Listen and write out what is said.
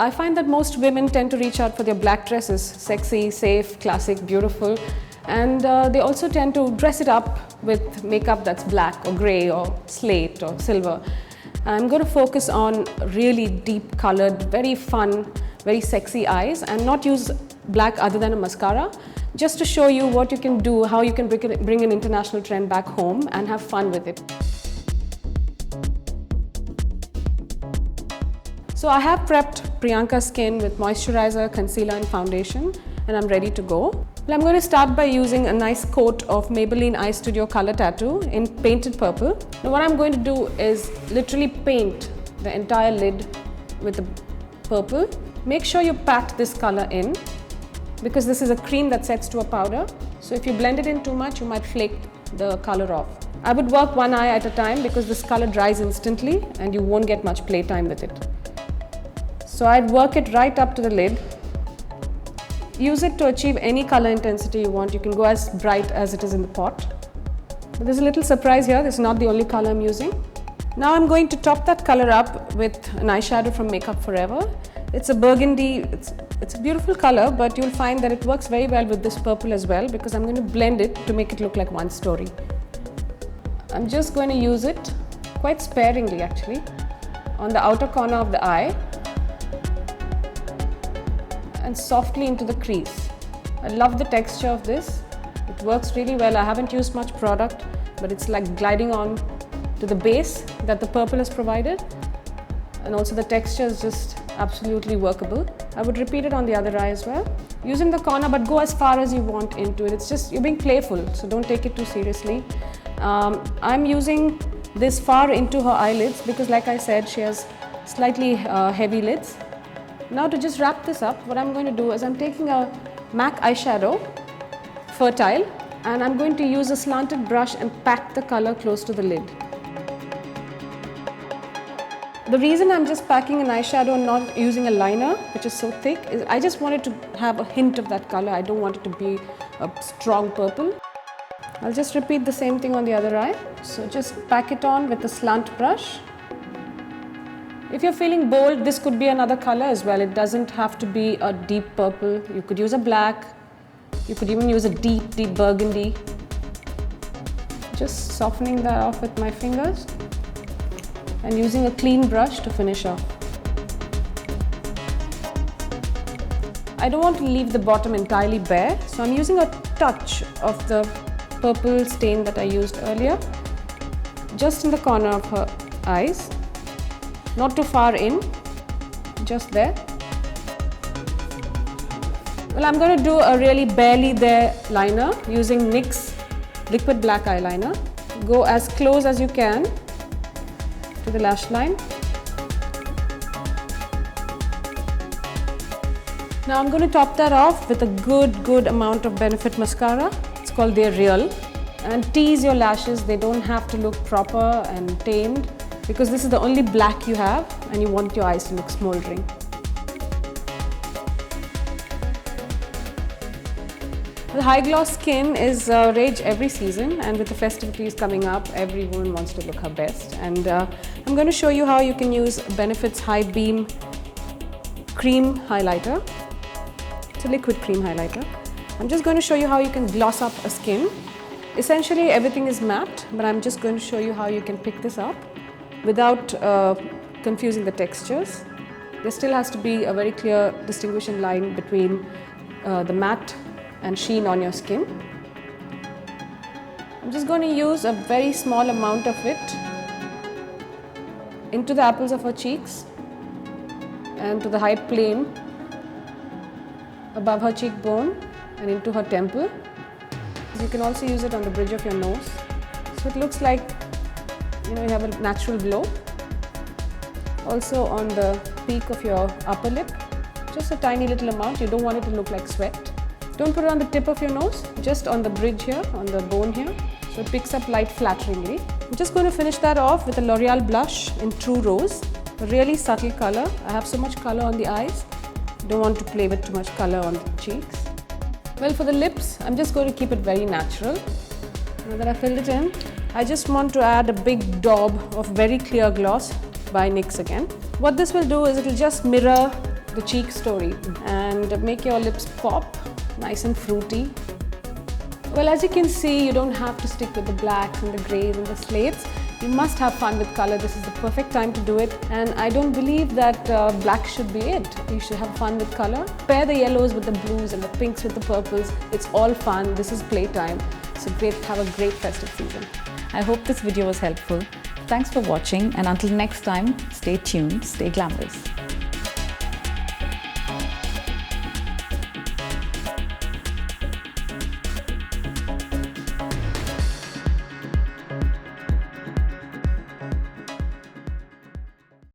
I find that most women tend to reach out for their black dresses, sexy, safe, classic, beautiful, and they also tend to dress it up with makeup that's black or grey or slate or silver. I'm going to focus on really deep colored, very fun, very sexy eyes and not use black other than a mascara, just to show you what you can do, how you can bring an international trend back home and have fun with it. So I have prepped Priyanka's skin with moisturizer, concealer and foundation, and I'm ready to go. Well, I'm going to start by using a nice coat of Maybelline Eye Studio Color Tattoo in painted purple. Now what I'm going to do is literally paint the entire lid with the purple. Make sure you pat this color in, because this is a cream that sets to a powder. So if you blend it in too much, you might flake the color off. I would work one eye at a time because this color dries instantly and you won't get much playtime with it. So I'd work it right up to the lid. Use it to achieve any color intensity you want. You can go as bright as it is in the pot. But there's a little surprise here. This is not the only color I'm using. Now I'm going to top that color up with an eyeshadow from Makeup Forever. It's a burgundy, it's a beautiful color, but you'll find that it works very well with this purple as well, because I'm going to blend it to make it look like one story. I'm just going to use it quite sparingly actually on the outer corner of the eye and softly into the crease. I love the texture of this. It works really well. I haven't used much product, but it's like gliding on to the base that the purple has provided, and also the texture is just absolutely workable. I would repeat it on the other eye as well. Use in the corner, but go as far as you want into it. It's just, you're being playful, so don't take it too seriously. I'm using this far into her eyelids because, like I said, she has slightly heavy lids. Now to just wrap this up, what I'm going to do is I'm taking a MAC eyeshadow, Fertile, and I'm going to use a slanted brush and pack the color close to the lid. The reason I'm just packing an eyeshadow and not using a liner, which is so thick, is I just wanted to have a hint of that color. I don't want it to be a strong purple. I'll just repeat the same thing on the other eye. So just pack it on with a slant brush. If you're feeling bold, this could be another color as well. It doesn't have to be a deep purple. You could use a black. You could even use a deep, deep burgundy. Just softening that off with my fingers and using a clean brush to finish off. I don't want to leave the bottom entirely bare, so I'm using a touch of the purple stain that I used earlier, just in the corner of her eyes. Not too far in, just there. Well, I'm going to do a really barely there liner using NYX liquid black eyeliner. Go as close as you can to the lash line. Now I'm going to top that off with a good amount of Benefit mascara. It's called They're Real. And tease your lashes. They don't have to look proper and tamed, because this is the only black you have and you want your eyes to look smoldering. The high gloss skin is rage every season, and with the festivities coming up, every woman wants to look her best. And I'm going to show you how you can use Benefit's High Beam Cream Highlighter. It's a liquid cream highlighter. I'm just going to show you how you can gloss up a skin. Essentially everything is matte, but I'm just going to show you how you can pick this up without confusing the textures. There still has to be a very clear distinguishing line between the matte and sheen on your skin. I'm just going to use a very small amount of it into the apples of her cheeks and to the high plane above her cheekbone and into her temple. You can also use it on the bridge of your nose. So it looks like, you know, you have a natural glow. Also on the peak of your upper lip, just a tiny little amount. You don't want it to look like sweat. Don't put it on the tip of your nose, just on the bridge here, on the bone here. So it picks up light flatteringly. I'm just going to finish that off with a L'Oreal blush in True Rose. A really subtle color. I have so much color on the eyes. Don't want to play with too much color on the cheeks. Well, for the lips, I'm just going to keep it very natural. Now that I filled it in, I just want to add a big daub of very clear gloss by NYX again. What this will do is it will just mirror the cheek story and make your lips pop, nice and fruity. Well, as you can see, you don't have to stick with the blacks and the greys and the slates. You must have fun with color. This is the perfect time to do it. And I don't believe that black should be it. You should have fun with color. Pair the yellows with the blues and the pinks with the purples. It's all fun. This is playtime. So have a great festive season. I hope this video was helpful. Thanks for watching, and until next time, stay tuned, stay glamorous.